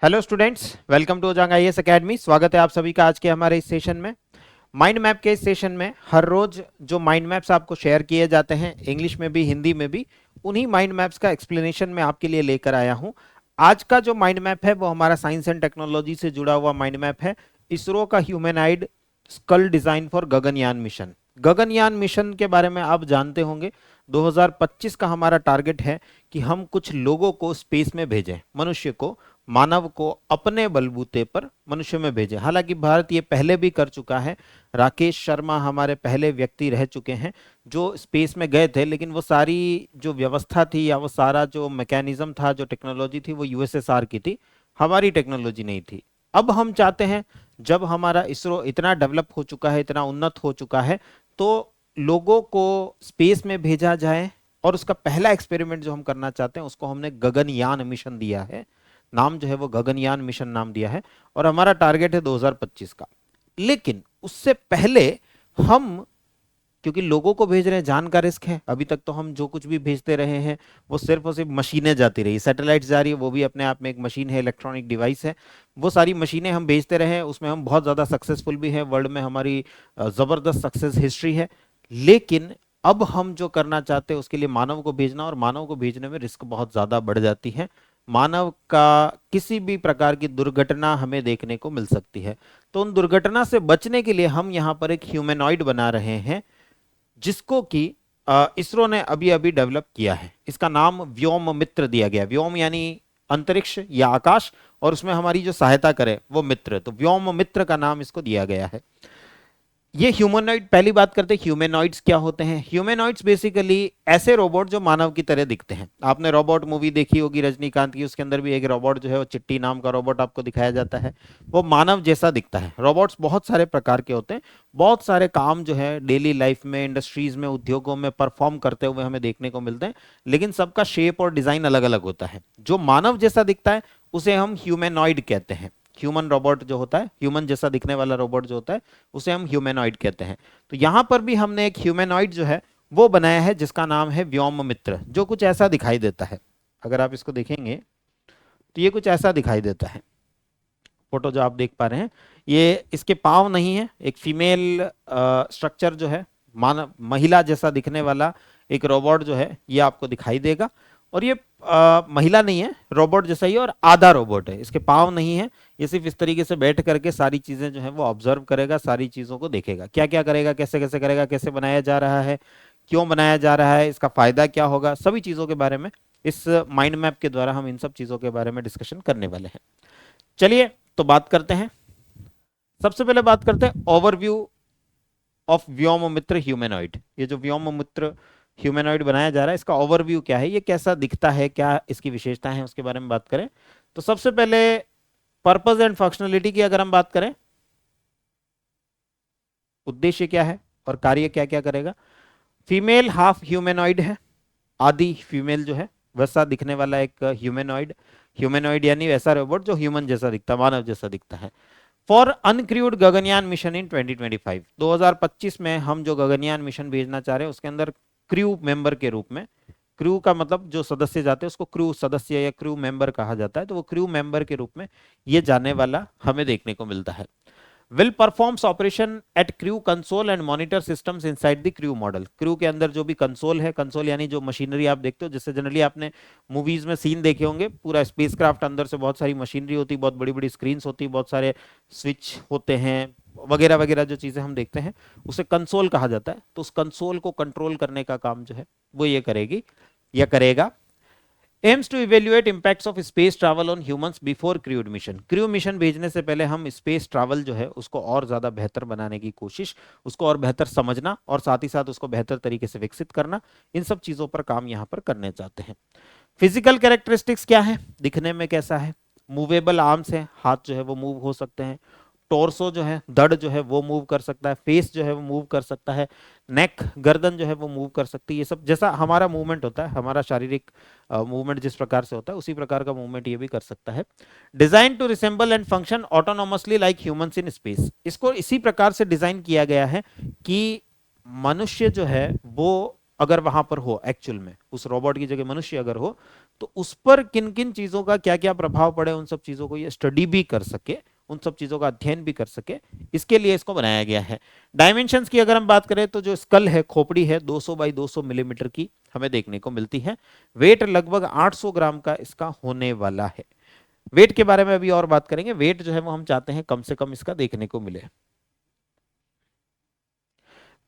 Hello students, welcome to Ojaank IAS academy. स्वागत है आप सभी का आज के हमारे इस सेशन में। माइंड मैप के इस सेशन में हर रोज जो माइंड मैप्स आपको शेयर किए जाते हैं, इंग्लिश में भी हिंदी में भी, उन्हीं माइंड मैप्स का एक्सप्लेनेशन मैं आपके लिए लेकर आया हूं। आज का जो माइंड मैप है वो हमारा साइंस एंड टेक्नोलॉजी से जुड़ा हुआ माइंड मैप है। इसरो का humanoid skull design for Gaganyaan mission. Gaganyaan mission के बारे में आप जानते होंगे। 2025 का हमारा टारगेट है कि हम कुछ लोगों को स्पेस में भेजें, मनुष्य को, मानव को अपने बलबूते पर मनुष्य में भेजे। हालांकि भारत ये पहले भी कर चुका है। राकेश शर्मा हमारे पहले व्यक्ति रह चुके हैं जो स्पेस में गए थे, लेकिन वो सारी जो व्यवस्था थी या वो सारा जो मैकेनिज्म था, जो टेक्नोलॉजी थी, वो यूएसएसआर की थी, हमारी टेक्नोलॉजी नहीं थी। अब हम चाहते हैं, जब हमारा इसरो इतना डेवलप हो चुका है, इतना उन्नत हो चुका है, तो लोगों को स्पेस में भेजा जाए। और उसका पहला एक्सपेरिमेंट जो हम करना चाहते हैं उसको हमने गगनयान मिशन दिया है। नाम जो है वो गगनयान मिशन नाम दिया है। और हमारा टारगेट है 2025 का। लेकिन उससे पहले हम, क्योंकि लोगों को भेज रहे हैं, जान का रिस्क है। अभी तक तो हम जो कुछ भी भेजते रहे हैं वो सिर्फ और सिर्फ मशीनें जाती रही, सैटेलाइट जा रही है, वो भी अपने आप में एक मशीन है, इलेक्ट्रॉनिक डिवाइस है। वो सारी मशीनें हम भेजते रहे हैं, उसमें हम बहुत ज़्यादा सक्सेसफुल भी हैं, वर्ल्ड में हमारी ज़बरदस्त सक्सेस हिस्ट्री है। लेकिन अब हम जो करना चाहते हैं उसके लिए मानव को भेजना, और मानव को भेजने में रिस्क बहुत ज़्यादा बढ़ जाती है। मानव का किसी भी प्रकार की दुर्घटना हमें देखने को मिल सकती है। तो उन दुर्घटना से बचने के लिए हम यहाँ पर एक ह्यूमैनॉइड बना रहे हैं, जिसको कि इसरो ने अभी अभी डेवलप किया है। इसका नाम व्योम मित्र दिया गया। व्योम यानी अंतरिक्ष या आकाश, और उसमें हमारी जो सहायता करे वो मित्र, तो व्योम मित्र का नाम इसको दिया गया है। ये ह्यूमनॉइड, पहली बात करते हैं ह्यूमनॉइड्स क्या होते हैं। ह्यूमनॉइड्स बेसिकली ऐसे रोबोट जो मानव की तरह दिखते हैं। आपने रोबोट मूवी देखी होगी रजनीकांत की, उसके अंदर भी एक रोबोट जो है वो चिट्टी नाम का रोबोट आपको दिखाया जाता है। वो मानव जैसा दिखता है। रोबोट्स बहुत सारे प्रकार के होते हैं, बहुत सारे काम जो है डेली लाइफ में, इंडस्ट्रीज में, उद्योगों में परफॉर्म करते हुए हमें देखने को मिलते हैं। लेकिन सबका शेप और डिजाइन अलग अलग होता है। जो मानव जैसा दिखता है उसे हम ह्यूमनॉइड कहते हैं। ह्यूमन रोबोट जो होता है, ह्यूमन जैसा दिखने वाला रोबोट जो होता है, उसे हम ह्यूमैनॉइड कहते हैं। तो यहां पर भी हमने एक ह्यूमैनॉइड जो है वो बनाया है, जिसका नाम है व्योम मित्र, जो कुछ ऐसा दिखाई देता है। अगर आप इसको देखेंगे तो ये कुछ ऐसा दिखाई देता है। फोटो जो आप देख पा रहे हैं, ये इसके पाँव नहीं है। एक फीमेल स्ट्रक्चर जो है, मानव महिला जैसा दिखने वाला एक रोबोट जो है, ये आपको दिखाई देगा। और ये महिला नहीं है, रोबोट जैसा ही है, और आधा रोबोट है। इसके पाँव नहीं है। ये सिर्फ इस तरीके से बैठ करके सारी चीजें जो है वो ऑब्जर्व करेगा, सारी चीजों को देखेगा, क्या क्या करेगा, कैसे कैसे करेगा, कैसे बनाया जा रहा है, क्यों बनाया जा रहा है, इसका फायदा क्या होगा, सभी चीजों के बारे में इस माइंड मैप के द्वारा हम इन सब चीजों के बारे में डिस्कशन करने वाले हैं। चलिए तो बात करते हैं। सबसे पहले बात करते हैं ओवरव्यू ऑफ व्योम मित्र ह्यूमैनॉइड। ये जो व्योम मित्र ह्यूमैनॉइड बनाया जा रहा है, इसका ओवरव्यू क्या है, ये कैसा दिखता है, क्या इसकी विशेषताएं हैं, उसके बारे में बात करें। तो सबसे पहले पर्पस एंड फंक्शनलिटी की अगर हम बात करें, उद्देश्य क्या है और कार्य क्या क्या करेगा। फीमेल हाफ ह्यूमैनॉइड है, आधी फीमेल जो है वैसा दिखने वाला एक ह्यूमैनॉइड। ह्यूमैनॉइड यानी वैसा रोबोट जो ह्यूमन जैसा दिखता है, मानव जैसा दिखता है। For uncrewed Gaganyaan mission in 2025, 2025 में हम जो गगनयान मिशन भेजना चाह रहे हैं उसके अंदर क्रू मेंबर के रूप में, क्रू का मतलब जो सदस्य जाते हैं उसको क्रू सदस्य या क्रू मेंबर कहा जाता है, तो वो क्रू मेंबर के रूप में ये जाने वाला हमें देखने को मिलता है। Will performs operation at crew console and monitor systems inside the crew model. Crew के अंदर जो भी कंसोल है, कंसोल यानी जो मशीनरी आप देखते हो, जिससे जनरली आपने मूवीज में सीन देखे होंगे, पूरा स्पेसक्राफ्ट अंदर से बहुत सारी मशीनरी होती, बहुत बड़ी बड़ी स्क्रीन होती, बहुत सारे स्विच होते हैं, वगैरह वगैरह जो चीजें हम देखते हैं उसे कंसोल कहा जाता है। तो उस कंसोल को कंट्रोल करने का काम जो है वो ये करेगी या करेगा। Aims to evaluate impacts of space travel on humans before crewed mission. Crew mission भेजने से पहले हम स्पेस ट्रैवल जो है उसको और ज्यादा बेहतर बनाने की कोशिश, उसको और बेहतर समझना, और साथ ही साथ उसको बेहतर तरीके से विकसित करना, इन सब चीजों पर काम यहाँ पर करने चाहते हैं। फिजिकल कैरेक्टरिस्टिक्स क्या है, दिखने में कैसा है। मूवेबल आर्म्स है, हाथ जो है वो मूव हो सकते हैं। टोर्सो जो है, धड़ जो है वो मूव कर सकता है। फेस जो है वो मूव कर सकता है। नेक, गर्दन जो है वो मूव कर सकती है। ये सब जैसा हमारा मूवमेंट होता है, हमारा शारीरिक मूवमेंट जिस प्रकार से होता है उसी प्रकार का मूवमेंट ये भी कर सकता है। Design to resemble and function autonomously like humans in space. इसको इसी प्रकार से डिजाइन किया गया है कि मनुष्य जो है वो अगर वहां पर हो, एक्चुअल में उस रोबोट की जगह मनुष्य अगर हो, तो उस पर किन किन चीजों का क्या क्या प्रभाव पड़े, उन सब चीजों को ये स्टडी भी कर सके, उन सब चीजों का अध्ययन भी कर सके, इसके लिए इसको बनाया गया है। डायमेंशंस की अगर हम बात करें तो जो स्कल है, खोपड़ी है, 200 बाई 200 मिलीमीटर की हमें देखने को मिलती है। वेट लगभग 800 ग्राम का इसका होने वाला है। वेट के बारे में अभी और बात करेंगे। वेट जो है वो हम चाहते हैं कम से कम इसका देखने को मिले।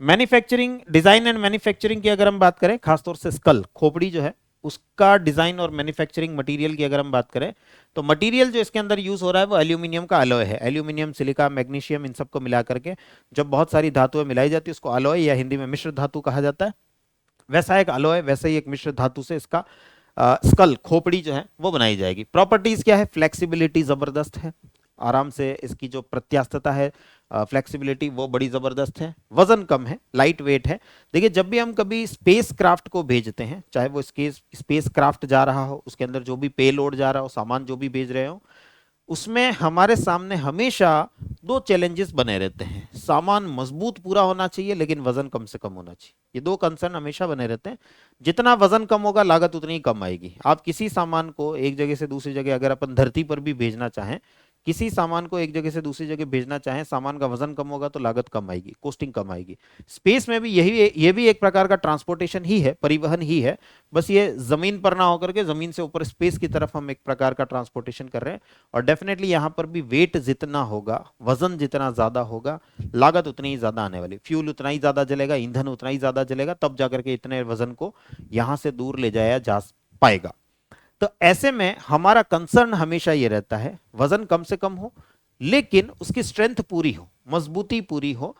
मैन्युफैक्चरिंग, डिजाइन एंड मैन्युफैक्चरिंग की अगर हम बात करें, खासतौर से स्कल, खोपड़ी जो है उसका डिजाइन और मैन्युफैक्चरिंग मटेरियल की अगर हम बात करें, तो मटेरियल जो इसके अंदर यूज हो रहा है वो एल्यूमिनियम का अलॉय है। एल्यूमिनियम, सिलिका, मैग्नीशियम, इन सबको मिला करके जब बहुत सारी धातुएं मिलाई जाती है उसको अलॉय या हिंदी में मिश्र धातु कहा जाता है। वैसा एक अलॉय, वैसा ही एक मिश्र धातु से इसका स्कल, खोपड़ी जो है वो बनाई जाएगी। प्रॉपर्टीज क्या है? फ्लेक्सिबिलिटी जबरदस्त है, आराम से इसकी जो प्रत्यास्थता है, फ्लेक्सिबिलिटी वो बड़ी जबरदस्त है। वजन कम है, लाइट वेट है। देखिए जब भी हम कभी स्पेस क्राफ्ट को भेजते हैं, चाहे वो स्पेस क्राफ्ट जा रहा हो, उसके अंदर जो भी पे लोड जा रहा हो, सामान जो भी भेज रहे हो, उसमें हमारे सामने हमेशा दो चैलेंजेस बने रहते हैं। सामान मजबूत पूरा होना चाहिए लेकिन वजन कम से कम होना चाहिए। ये दो कंसर्न हमेशा बने रहते हैं। जितना वजन कम होगा लागत उतनी ही कम आएगी। आप किसी सामान को एक जगह से दूसरी जगह अगर अपन धरती पर भी भेजना चाहें, किसी सामान को एक जगह से दूसरी जगह भेजना चाहें, सामान का वजन कम होगा तो लागत कम आएगी, कॉस्टिंग कम आएगी। स्पेस में भी ये भी एक प्रकार का ट्रांसपोर्टेशन ही है, परिवहन ही है। बस ये जमीन पर ना होकर के जमीन से ऊपर स्पेस की तरफ हम एक प्रकार का ट्रांसपोर्टेशन कर रहे हैं। और डेफिनेटली यहां पर भी वेट जितना होगा, वजन जितना ज्यादा होगा, लागत उतनी ही ज्यादा आने वाली। फ्यूल उतना ही ज्यादा जलेगा, ईंधन उतना ही ज्यादा जलेगा, तब जाकर के इतने वजन को यहां से दूर ले जाया जा पाएगा। तो ऐसे में हमारा कंसर्न हमेशा ये रहता है वजन कम से कम हो लेकिन उसकी स्ट्रेंथ पूरी हो, मजबूती पूरी हो,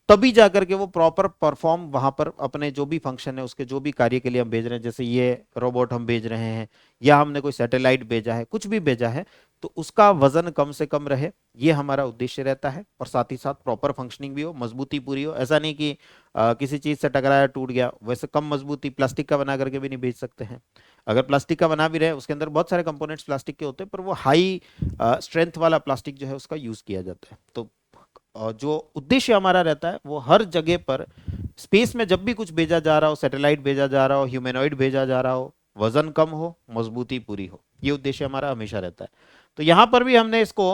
तभी जाकर के वो प्रॉपर परफॉर्म वहां पर अपने जो भी फंक्शन है, उसके जो भी कार्य के लिए हम भेज रहे हैं, जैसे ये रोबोट हम भेज रहे हैं या हमने कोई सैटेलाइट भेजा है, कुछ भी भेजा है, तो उसका वजन कम से कम रहे, ये हमारा उद्देश्य रहता है। और साथ ही साथ प्रॉपर फंक्शनिंग भी हो, मजबूती पूरी हो। ऐसा नहीं कि किसी चीज से टकराया टूट गया। वैसे कम मजबूती प्लास्टिक का बना करके भी नहीं भेज सकते हैं। अगर प्लास्टिक का बना भी रहे, उसके अंदर बहुत सारे कंपोनेंट्स प्लास्टिक के होते हैं, पर वो हाई स्ट्रेंथ वाला प्लास्टिक जो है उसका यूज किया जाता है। तो जो उद्देश्य हमारा रहता है वो हर जगह पर स्पेस में जब भी कुछ भेजा जा रहा हो, सैटेलाइट भेजा जा रहा हो, ह्यूमैनॉइड भेजा जा रहा हो, वजन कम हो, मजबूती पूरी हो, ये उद्देश्य हमारा हमेशा रहता है। तो यहां पर भी हमने इसको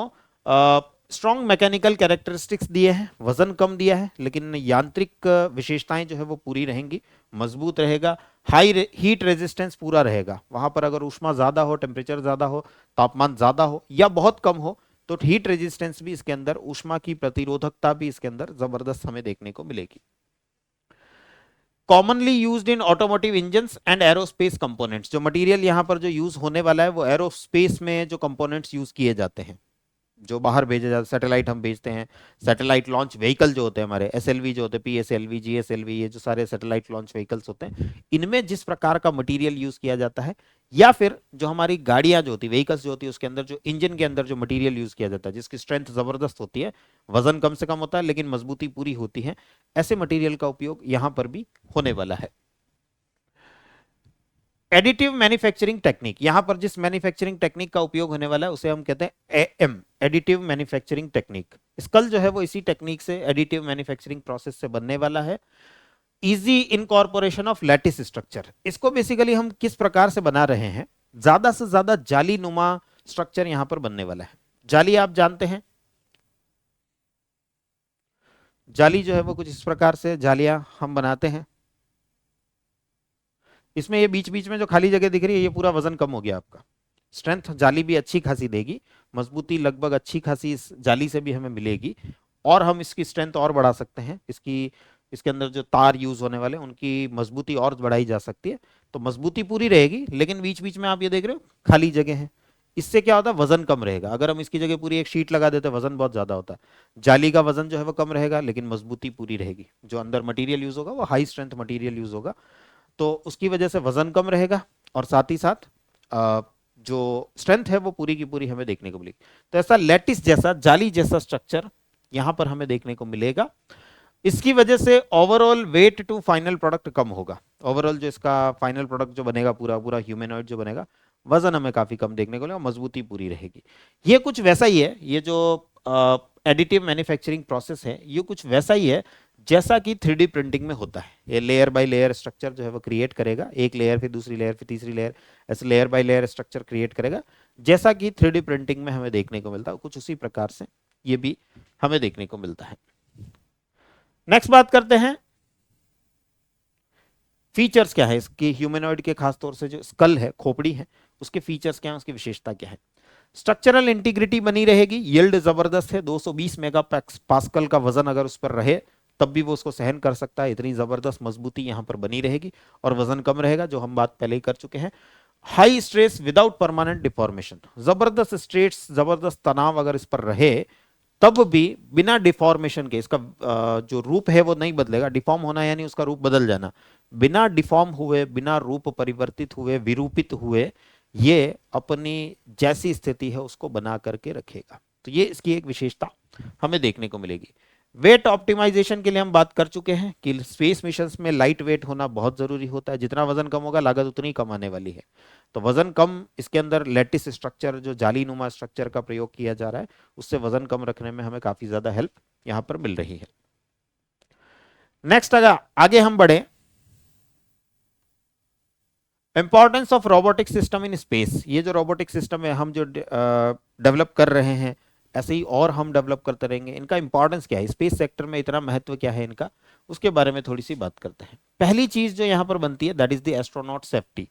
स्ट्रॉन्ग मैकेनिकल कैरेक्टरिस्टिक्स दिए हैं, वजन कम दिया है लेकिन यांत्रिक विशेषताएं जो है वो पूरी रहेंगी, मजबूत रहेगा, हाई हीट रेजिस्टेंस पूरा रहेगा। वहां पर अगर ऊष्मा ज्यादा हो, टेम्परेचर ज्यादा हो, तापमान ज्यादा हो या बहुत कम हो, तो हीट रेजिस्टेंस भी इसके अंदर, ऊष्मा की प्रतिरोधकता भी इसके अंदर जबरदस्त हमें देखने को मिलेगी। Commonly used in automotive engines and aerospace components, जो मटेरियल यहां पर जो यूज होने वाला है वो एरोस्पेस में जो कंपोनेंट्स यूज किए जाते हैं, जो बाहर भेजे जाते, सैटेलाइट हम भेजते हैं, सैटेलाइट लॉन्च व्हीकल जो होते हैं हमारे, एसएलवी जो होते हैं, पीएसएलवी, जीएसएलवी, ये जो सारे सैटेलाइट लॉन्च व्हीकल्स होते हैं, इनमें जिस प्रकार का मटेरियल यूज किया जाता है, या फिर जो हमारी गाड़ियां जो होती है, व्हीकल्स जो होती है, उसके अंदर जो इंजन के अंदर जो मटेरियल यूज किया जाता है, जिसकी स्ट्रेंथ जबरदस्त होती है, वजन कम से कम होता है लेकिन मजबूती पूरी होती है, ऐसे मटेरियल का उपयोग यहां पर भी होने वाला है। एडिटिव मैन्युफैक्चरिंग टेक्निक, यहां पर जिस मैन्युफैक्चरिंग टेक्निक का उपयोग होने वाला है उसे हम कहते हैं AM, additive manufacturing technique. Skull जो है वो इसी टेक्निक से, एडिटिव मैन्युफैक्चरिंग प्रोसेस से बनने वाला है। Easy incorporation of lattice structure, इसको बेसिकली हम किस प्रकार से बना रहे हैं, ज्यादा से ज्यादा जाली नुमा स्ट्रक्चर यहां पर बनने वाला है। जाली आप जानते हैं, जाली जो है वो कुछ इस प्रकार से जालियां हम बनाते हैं। इसमें ये बीच बीच में जो खाली जगह दिख रही है, ये पूरा वजन कम हो गया आपका। स्ट्रेंथ जाली भी अच्छी खासी देगी, मजबूती लगभग अच्छी खासी इस जाली से भी हमें मिलेगी, और हम इसकी स्ट्रेंथ और बढ़ा सकते हैं। इसके अंदर जो तार यूज होने वाले उनकी मजबूती और बढ़ाई जा सकती है। तो मजबूती पूरी रहेगी लेकिन बीच बीच में आप ये देख रहे हो खाली जगह है। इससे क्या होता है, वजन कम रहेगा। अगर हम इसकी जगह पूरी एक शीट लगा देते हैं, वजन बहुत ज्यादा होता है। जाली का वजन जो है वो कम रहेगा लेकिन मजबूती पूरी रहेगी। जो अंदर मटेरियल यूज होगा वो हाई स्ट्रेंथ मटेरियल यूज होगा, तो उसकी वजह से वजन कम रहेगा और साथ ही साथ जो स्ट्रेंथ है वो पूरी की पूरी हमें देखने को मिलेगी। तो ऐसा लैटिस जैसा, जाली जैसा स्ट्रक्चर यहां पर हमें देखने को मिलेगा। इसकी वजह से overall weight to final product कम होगा। ओवरऑल जो इसका फाइनल प्रोडक्ट जो बनेगा, पूरा पूरा ह्यूमैनॉइड जो बनेगा, वजन हमें काफी कम देखने को मिलेगा, मजबूती पूरी रहेगी। ये कुछ वैसा ही है, ये जो एडिटिव मैन्युफैक्चरिंग प्रोसेस है ये कुछ वैसा ही है जैसा कि 3D प्रिंटिंग में होता है। ये लेयर बाय लेयर स्ट्रक्चर जो है वो क्रिएट करेगा, एक लेयर फिर दूसरी लेयर फिर तीसरी लेयर, ऐसे layer by layer structure create करेगा, जैसा कि 3D प्रिंटिंग में हमें देखने को मिलता है, कुछ उसी प्रकार से ये भी हमें देखने को मिलता है। नेक्स्ट बात करते हैं फीचर्स क्या है इसकी, ह्यूमनॉइड के खासतौर से जो स्कल है, खोपड़ी है, उसके फीचर्स क्या है, उसकी विशेषता क्या है। स्ट्रक्चरल इंटीग्रिटी बनी रहेगी, यील्ड जबरदस्त है, 220 मेगा पास्कल का वजन अगर उस पर रहे तब भी वो उसको सहन कर सकता है, इतनी जबरदस्त मजबूती यहां पर बनी रहेगी, और वजन कम रहेगा, जो हम बात पहले ही कर चुके हैं। High stress without permanent deformation, जबरदस्त स्ट्रेस, जबरदस्त तनाव अगर इस पर रहे तब भी बिना डिफॉर्मेशन के, इसका जो रूप है वो नहीं बदलेगा, डिफॉर्म होना यानी उसका रूप बदल जाना, बिना डिफॉर्म हुए, बिना रूप परिवर्तित हुए, विरूपित हुए, ये अपनी जैसी स्थिति है उसको बना करके रखेगा। तो ये इसकी एक विशेषता हमें देखने को मिलेगी। वेट ऑप्टिमाइजेशन के लिए हम बात कर चुके हैं कि स्पेस मिशंस में लाइट वेट होना बहुत जरूरी होता है, जितना वजन कम होगा लागत उतनी कम आने वाली है। तो वजन कम, इसके अंदर लेटिस स्ट्रक्चर, जो जाली नुमा स्ट्रक्चर का प्रयोग किया जा रहा है, उससे वजन कम रखने में हमें काफी ज्यादा हेल्प यहां पर मिल रही है। नेक्स्ट अगर आगे हम बढ़े, importance of robotic system in space. ये जो रोबोटिक सिस्टम है हम जो डेवलप कर रहे हैं, ऐसे ही और हम डेवलप करते रहेंगे, इनका इंपॉर्टेंस क्या है, स्पेस सेक्टर में इतना महत्व क्या है इनका, उसके बारे में थोड़ी सी बात करते हैं। पहली चीज जो यहां पर बनती है that is the astronaut safety.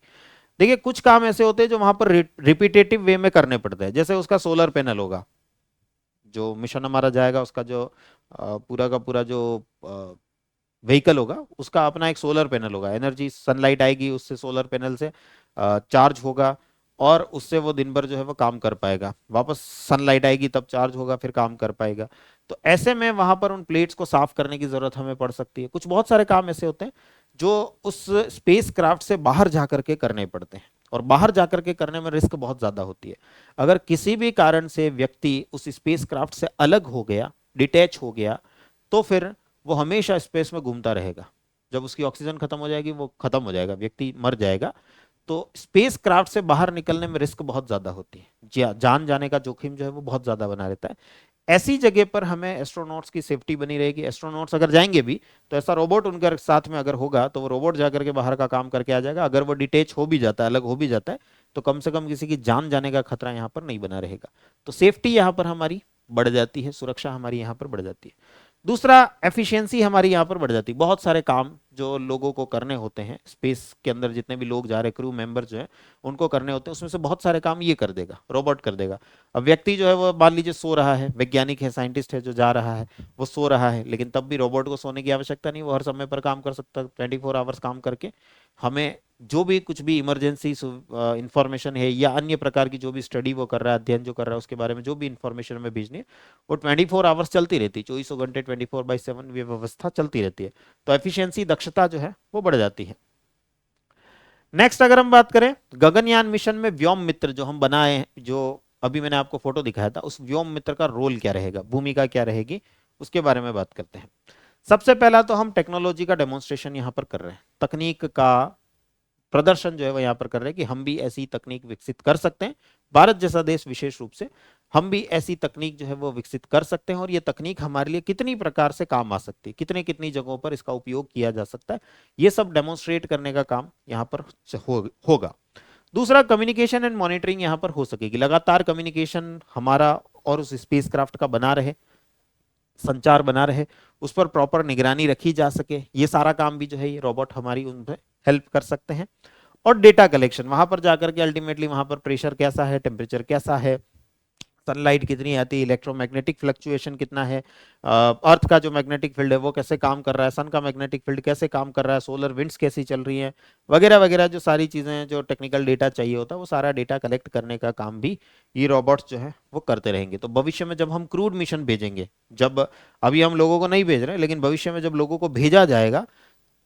देखिए कुछ काम ऐसे होते हैं जो वहां पर रिपीटेटिव वे में करने पड़ते हैं, जैसे उसका सोलर पैनल होगा, जो मिशन हमारा जाएगा उसका जो पूरा का पूरा जो व्हीकल होगा उसका अपना एक सोलर पैनल होगा, एनर्जी सनलाइट आएगी उससे, सोलर पैनल से चार्ज होगा, और उससे वो दिन भर जो है वो काम कर पाएगा, वापस सनलाइट आएगी तब चार्ज होगा, फिर काम कर पाएगा। तो ऐसे में वहां पर उन प्लेट्स को साफ करने की जरूरत हमें पड़ सकती है। कुछ बहुत सारे काम ऐसे होते हैं जो उस स्पेस क्राफ्ट से बाहर जाकर के करने पड़ते हैं, और बाहर जाकर के करने में रिस्क बहुत ज्यादा होती है। अगर किसी भी कारण से व्यक्ति उस स्पेस क्राफ्ट से अलग हो गया, डिटैच हो गया, तो फिर वो हमेशा स्पेस में घूमता रहेगा, जब उसकी ऑक्सीजन खत्म हो जाएगी वो खत्म हो जाएगा, व्यक्ति मर जाएगा। तो स्पेस क्राफ्ट से बाहर निकलने में रिस्क बहुत ज्यादा होती है, जान जाने का जोखिम जो है वो बहुत ज्यादा बना रहता है। ऐसी जगह पर हमें एस्ट्रोनॉट्स की सेफ्टी बनी रहेगी। एस्ट्रोनॉट्स अगर जाएंगे भी तो ऐसा रोबोट उनके साथ में अगर होगा तो वो रोबोट जाकर के बाहर का काम करके आ जाएगा। अगर वो डिटेच हो भी जाता है, अलग हो भी जाता है, तो कम से कम किसी की जान जाने का खतरा यहाँ पर नहीं बना रहेगा। तो सेफ्टी यहाँ पर हमारी बढ़ जाती है, सुरक्षा हमारी यहाँ पर बढ़ जाती है। दूसरा, एफिशिएंसी हमारी यहाँ पर बढ़ जाती है। बहुत सारे काम जो लोगों को करने होते हैं स्पेस के अंदर, जितने भी लोग जा रहे हैं, क्रू मेंबर जो है उनको करने होते हैं, उसमें से बहुत सारे काम ये कर देगा, रोबोट कर देगा। अब व्यक्ति जो है वो मान लीजिए सो रहा है, वैज्ञानिक है, साइंटिस्ट है जो जा रहा है, वो सो रहा है, लेकिन तब भी रोबोट को सोने की आवश्यकता नहीं, वो हर समय पर काम कर सकता है, 24 आवर्स काम करके हमें जो भी कुछ भी इमरजेंसी इंफॉर्मेशन है या अन्य प्रकार की जो भी स्टडी वो कर रहा है, अध्ययन जो कर रहा है, उसके बारे में जो भी इंफॉर्मेशन हमें भेजनी है, वो 24 आवर्स चलती रहती है, 24 घंटे 24/7 ये व्यवस्था चलती रहती है। तो एफिशिएंसी, दक्षता जो है वो बढ़ जाती है। नेक्स्ट अगर हम बात करें गगनयान मिशन में व्योम मित्र जो हम बनाए हैं, जो अभी मैंने आपको फोटो दिखाया था, उस व्योम मित्र का रोल क्या रहेगा, भूमिका क्या रहेगी, उसके बारे में बात करते हैं। सबसे पहला तो हम टेक्नोलॉजी का डेमोन्स्ट्रेशन यहां पर कर रहे हैं, तकनीक का प्रदर्शन जो है वो यहाँ पर कर रहे हैं कि हम भी ऐसी तकनीक विकसित कर सकते हैं। भारत जैसा देश विशेष रूप से हम भी ऐसी तकनीक जो है वो विकसित कर सकते हैं, और ये तकनीक हमारे लिए कितनी प्रकार से काम आ सकती है, कितने कितनी जगहों पर इसका उपयोग किया जा सकता है, ये सब डेमोन्स्ट्रेट करने का काम यहाँ पर होगा। दूसरा, कम्युनिकेशन एंड मॉनिटरिंग यहाँ पर हो सकेगी, लगातार कम्युनिकेशन हमारा और उस स्पेसक्राफ्ट का बना रहे, संचार बना रहे, उस पर प्रॉपर निगरानी रखी जा सके, ये सारा काम भी जो है ये रोबोट हमारी उन पर हेल्प कर सकते हैं। और डेटा कलेक्शन, वहां पर जाकर के अल्टीमेटली वहां पर प्रेशर कैसा है, टेम्परेचर कैसा है, सनलाइट कितनी आती है, इलेक्ट्रोमैग्नेटिक फ्लक्चुएशन कितना है, अर्थ का जो मैग्नेटिक फील्ड है वो कैसे काम कर रहा है, सन का मैग्नेटिक फील्ड कैसे काम कर रहा है, सोलर विंड्स कैसी चल रही हैं, वगैरह वगैरह, जो सारी चीजें हैं जो टेक्निकल डेटा चाहिए होता है, वो सारा डेटा कलेक्ट करने का काम भी ये रोबोट्स जो है वो करते रहेंगे। तो भविष्य में जब हम क्रूड मिशन भेजेंगे, जब अभी हम लोगों को नहीं भेज रहे हैं, लेकिन भविष्य में जब लोगों को भेजा जाएगा,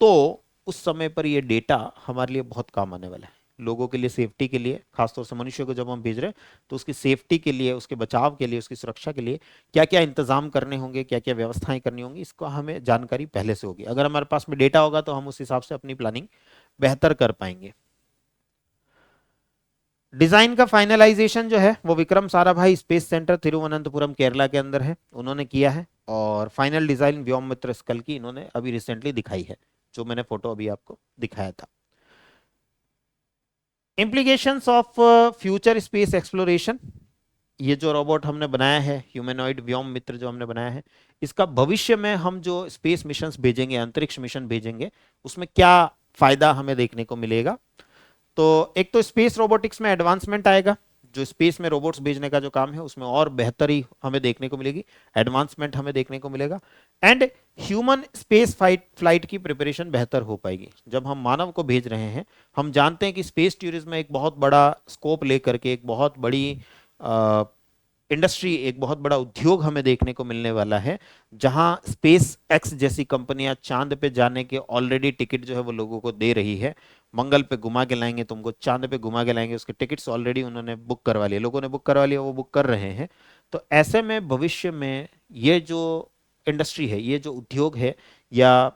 तो उस समय पर ये डेटा हमारे लिए बहुत काम आने वाला है, लोगों के लिए, सेफ्टी के लिए, खासतौर से मनुष्य को जब हम भेज रहे हैं तो उसकी सेफ्टी के लिए, उसके बचाव के लिए, उसकी सुरक्षा के लिए क्या क्या इंतजाम करने होंगे, क्या क्या व्यवस्थाएं करनी होंगी, इसको हमें जानकारी पहले से होगी। अगर हमारे पास में डेटा होगा तो हम उस हिसाब से अपनी प्लानिंग बेहतर कर पाएंगे। डिजाइन का फाइनलाइजेशन जो है वो विक्रम साराभाई स्पेस सेंटर तिरुवनंतपुरम केरला के अंदर है, उन्होंने किया है। और फाइनल डिजाइन व्योम मित्र स्कल की इन्होंने अभी रिसेंटली दिखाई है, जो मैंने फोटो अभी आपको दिखाया था। Implications of future space exploration, ये जो रोबोट हमने बनाया है ह्यूमनॉइड व्योम मित्र जो हमने बनाया है, इसका भविष्य में हम जो स्पेस मिशंस भेजेंगे, अंतरिक्ष मिशन भेजेंगे, उसमें क्या फायदा हमें देखने को मिलेगा। तो एक तो स्पेस रोबोटिक्स में एडवांसमेंट आएगा, जो स्पेस में रोबोट्स भेजने का जो काम है उसमें और बेहतरी हमें देखने को मिलेगी, एडवांसमेंट हमें देखने को मिलेगा। एंड ह्यूमन स्पेस फ्लाइट की प्रिपरेशन बेहतर हो पाएगी। जब हम मानव को भेज रहे हैं, हम जानते हैं कि स्पेस टूरिज्म एक बहुत बड़ा स्कोप लेकर के एक बहुत बड़ी इंडस्ट्री, एक बहुत बड़ा उद्योग हमें देखने को मिलने वाला है, जहां स्पेस एक्स जैसी कंपनियां चांद पे जाने के ऑलरेडी टिकट जो है वो लोगों को दे रही है। मंगल पे घुमा के लाएंगे तुमको, चांद पे घुमा के लाएंगे, उसके टिकट्स ऑलरेडी उन्होंने बुक करवा लिए, लोगों ने बुक करवा लिया, वो बुक कर रहे हैं। तो ऐसे में भविष्य में ये जो इंडस्ट्री है, ये जो उद्योग है, या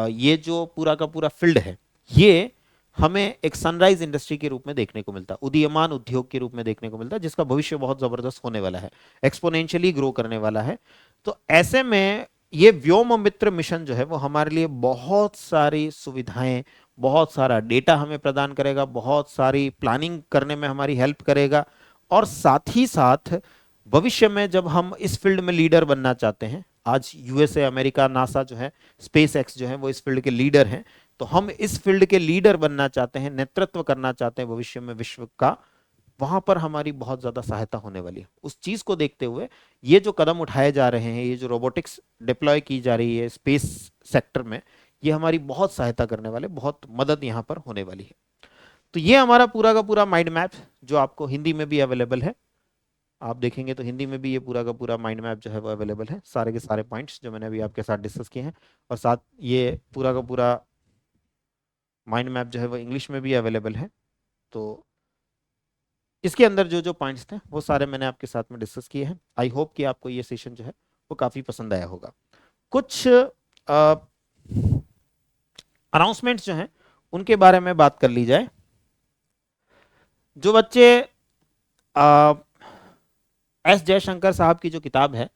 ये जो पूरा का पूरा फील्ड है, ये हमें एक सनराइज इंडस्ट्री के रूप में देखने को मिलता है, उदीयमान उद्योग के रूप में देखने को मिलता है, जिसका भविष्य बहुत जबरदस्त होने वाला है, एक्सपोनेंशियली ग्रो करने वाला है। तो ऐसे में ये व्योम मित्र मिशन जो है वो हमारे लिए बहुत सारी सुविधाएं, बहुत सारा डेटा हमें प्रदान करेगा, बहुत सारी प्लानिंग करने में हमारी हेल्प करेगा। और साथ ही साथ भविष्य में जब हम इस फील्ड में लीडर बनना चाहते हैं, आज यूएसए, अमेरिका, नासा जो है, स्पेस एक्स जो है वो इस फील्ड के लीडर हैं, तो हम इस फील्ड के लीडर बनना चाहते हैं, नेतृत्व करना चाहते हैं भविष्य में विश्व का, वहां पर हमारी बहुत ज्यादा सहायता होने वाली है। उस चीज को देखते हुए ये जो कदम उठाए जा रहे हैं, ये जो रोबोटिक्स डिप्लॉय की जा रही है स्पेस सेक्टर में, ये हमारी बहुत सहायता करने वाले, बहुत मदद यहाँ पर होने वाली है। तो ये हमारा पूरा का पूरा माइंड मैप जो आपको हिंदी में भी अवेलेबल है, आप देखेंगे तो हिंदी में भी ये पूरा का पूरा माइंड मैप जो है वो अवेलेबल है, सारे के सारे पॉइंट्स जो मैंने अभी आपके साथ डिस्कस किए हैं। और साथ ये पूरा का पूरा माइंड मैप जो है वो इंग्लिश में भी अवेलेबल है। तो इसके अंदर जो जो पॉइंट्स थे वो सारे मैंने आपके साथ में डिस्कस किए हैं। आई होप कि आपको ये सेशन जो है वो काफ़ी पसंद आया होगा। कुछ अनाउंसमेंट्स जो हैं उनके बारे में बात कर ली जाए। जो बच्चे एस जयशंकर साहब की जो किताब है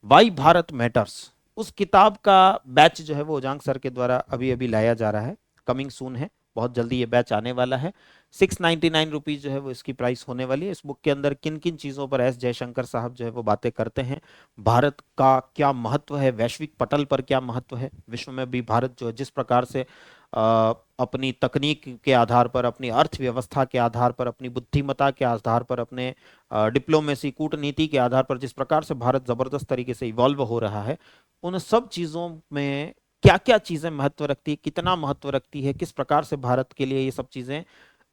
वाई भारत मैटर्स, उस किताब का बैच जो है वो उजांग सर के द्वारा अभी अभी लाया जा रहा है, कमिंग सून है, बहुत जल्दी ये बैच आने वाला है। 699 रुपीज जो है वो इसकी प्राइस होने वाली है। इस बुक के अंदर किन किन चीज़ों पर एस जयशंकर साहब जो है वो बातें करते हैं, भारत का क्या महत्व है, वैश्विक पटल पर क्या महत्व है, विश्व में भी भारत जो है जिस प्रकार से अपनी तकनीक के आधार पर, अपनी अर्थव्यवस्था के आधार पर, अपनी बुद्धिमत्ता के आधार पर, अपने डिप्लोमेसी, कूटनीति के आधार पर जिस प्रकार से भारत जबरदस्त तरीके से इवॉल्व हो रहा है, उन सब चीज़ों में क्या क्या चीज़ें महत्व रखती है, कितना महत्व रखती है, किस प्रकार से भारत के लिए ये सब चीज़ें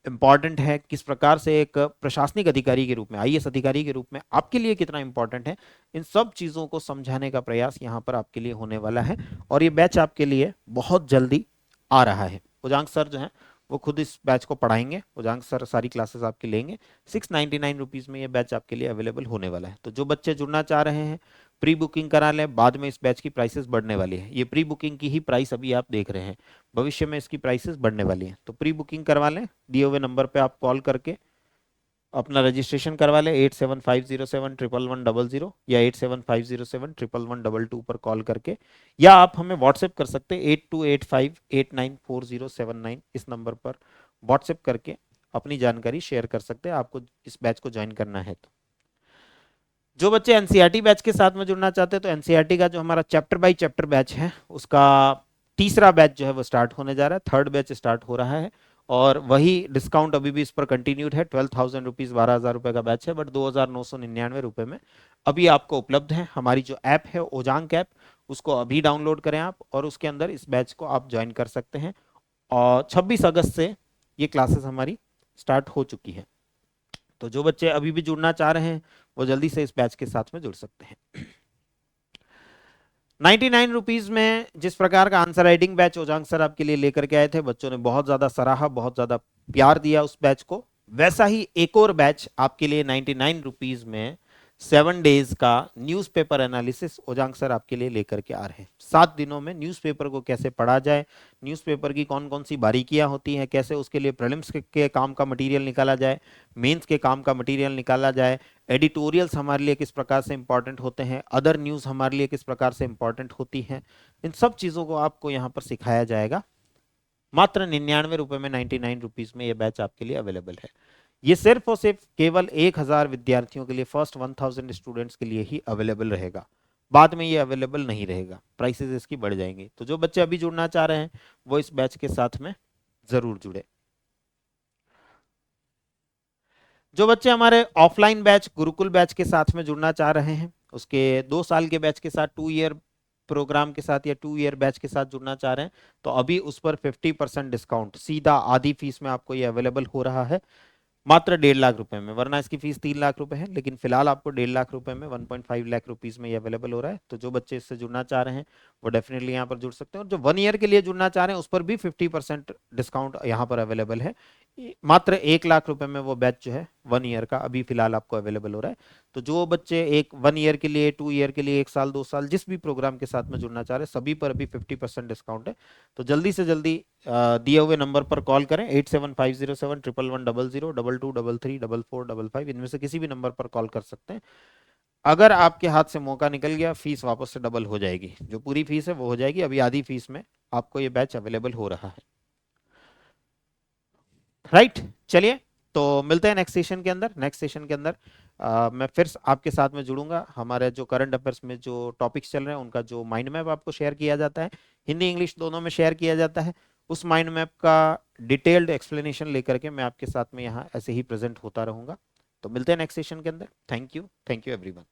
इंपॉर्टेंट है, किस प्रकार से एक प्रशासनिक अधिकारी के रूप में, आईएएस अधिकारी के रूप में आपके लिए कितना इंपॉर्टेंट है, इन सब चीज़ों को समझाने का प्रयास यहाँ पर आपके लिए होने वाला है। और ये बैच आपके लिए बहुत जल्दी आ रहा है। उजांग सर जो है वो खुद इस बैच को पढ़ाएंगे, उजांग सर सारी क्लासेस आपके लेंगे। 699 रुपीज़ में ये बैच आपके लिए अवेलेबल होने वाला है। तो जो बच्चे जुड़ना चाह रहे हैं प्री बुकिंग करा लें, बाद में इस बैच की प्राइसेस बढ़ने वाली है। ये प्री बुकिंग की ही प्राइस अभी आप देख रहे हैं, भविष्य में इसकी प्राइसेस बढ़ने वाली हैं। तो प्री बुकिंग करवा लें, दिए हुए नंबर पे आप कॉल करके अपना रजिस्ट्रेशन करवा लें 8750711100 या 8750711122 पर कॉल करके, या आप हमें व्हाट्सएप कर सकते हैं 8285894079 इस नंबर पर व्हाट्सएप करके अपनी जानकारी शेयर कर सकते हैं, आपको इस बैच को ज्वाइन करना है। तो जो बच्चे एनसीईआरटी बैच के साथ में जुड़ना चाहते हैं, तो एनसीईआरटी का जो हमारा चैप्टर बाय चैप्टर बैच है उसका तीसरा बैच जो है वो स्टार्ट होने जा रहा है, थर्ड बैच स्टार्ट हो रहा है। और वही डिस्काउंट अभी भी इस पर कंटिन्यूड है, 12,000 रुपीज, 12,000 रुपए का बैच है, बट 2,999 रुपए में अभी आपको उपलब्ध है। हमारी जो ऐप है ओजांग ऐप, उसको अभी डाउनलोड करें आप, और उसके अंदर इस बैच को आप ज्वाइन कर सकते हैं। और 26 अगस्त से ये क्लासेस हमारी स्टार्ट हो चुकी है। तो जो बच्चे अभी भी जुड़ना चाह रहे हैं वो जल्दी से इस बैच के साथ में जुड़ सकते हैं। 99 रुपीज में जिस प्रकार का आंसर राइटिंग बैच ओजांग सर आपके लिए लेकर के आए थे, बच्चों ने बहुत ज्यादा सराहा, बहुत ज्यादा प्यार दिया उस बैच को, वैसा ही एक और बैच आपके लिए 99 रुपीज में 7 डेज का न्यूज़पेपर एनालिसिस ओजांग सर आपके लिए लेकर के आ रहे हैं। 7 दिनों में न्यूज़पेपर को कैसे पढ़ा जाए, न्यूज़पेपर की कौन कौन सी बारीकियां होती हैं, कैसे उसके लिए प्रीलिम्स के काम का मटेरियल निकाला जाए, मेंस के काम का मटेरियल निकाला जाए, एडिटोरियल्स हमारे लिए किस प्रकार से इंपॉर्टेंट होते हैं, अदर न्यूज़ हमारे लिए किस प्रकार से इंपॉर्टेंट होती हैं, इन सब चीज़ों को आपको यहाँ पर सिखाया जाएगा। मात्र 99 रुपए में, 99 रुपीज में ये बैच आपके लिए अवेलेबल है। ये सिर्फ और सिर्फ केवल 1000 विद्यार्थियों के लिए, फर्स्ट 1000 स्टूडेंट्स के लिए ही अवेलेबल रहेगा। बाद में ये अवेलेबल नहीं रहेगा, प्राइसेस इसकी बढ़ जाएंगे। तो जो बच्चे अभी जुड़ना चाह रहे हैं वो इस बैच के साथ में जरूर जुड़े। जो बच्चे हमारे ऑफलाइन बैच गुरुकुल बैच के साथ में जुड़ना चाह रहे हैं, उसके 2 साल के बैच के साथ, 2 ईयर प्रोग्राम के साथ या 2 ईयर बैच के साथ जुड़ना चाह रहे हैं, तो अभी उस पर 50% डिस्काउंट सीधा आधी फीस में आपको ये अवेलेबल हो रहा है, मात्र 1.5 लाख रुपए में। वरना इसकी फीस 3 लाख रुपए है, लेकिन फिलहाल आपको 1.5 लाख रुपए में 1.5 लाख रुपीज में ये अवेलेबल हो रहा है। तो जो बच्चे इससे जुड़ना चाह रहे हैं वो डेफिनेटली यहाँ पर जुड़ सकते हैं। और जो 1 ईयर के लिए जुड़ना चाह रहे हैं उस पर भी 50% डिस्काउंट यहाँ पर अवेलेबल है। मात्र 1 लाख रुपए में वो बैच जो है 1 ईयर का अभी फिलहाल आपको अवेलेबल हो रहा है। तो जो बच्चे 1 ईयर के लिए, 2 ईयर के लिए, 1 साल 2 साल जिस भी प्रोग्राम के साथ में जुड़ना चाह रहे हैं, सभी पर अभी 50% डिस्काउंट है। तो जल्दी से जल्दी दिए हुए नंबर पर कॉल करें, 8750711100, 2233344455, इनमें से किसी भी नंबर पर कॉल कर सकते हैं। अगर आपके हाथ से मौका निकल गया, फीस वापस से डबल हो जाएगी, जो पूरी फीस है वो हो जाएगी। अभी आधी फीस में आपको ये बैच अवेलेबल हो रहा है। राइट, चलिए तो मिलते हैं नेक्स्ट सेशन के अंदर। नेक्स्ट सेशन के अंदर मैं फिर आपके साथ में जुड़ूंगा। हमारे जो करंट अफेयर्स में जो टॉपिक्स चल रहे हैं उनका जो माइंड मैप आपको शेयर किया जाता है, हिंदी इंग्लिश दोनों में शेयर किया जाता है, उस माइंड मैप का डिटेल्ड एक्सप्लेनेशन लेकर के मैं आपके साथ में यहाँ ऐसे ही प्रेजेंट होता रहूंगा। तो मिलते हैं नेक्स्ट सेशन के अंदर। Thank you everyone.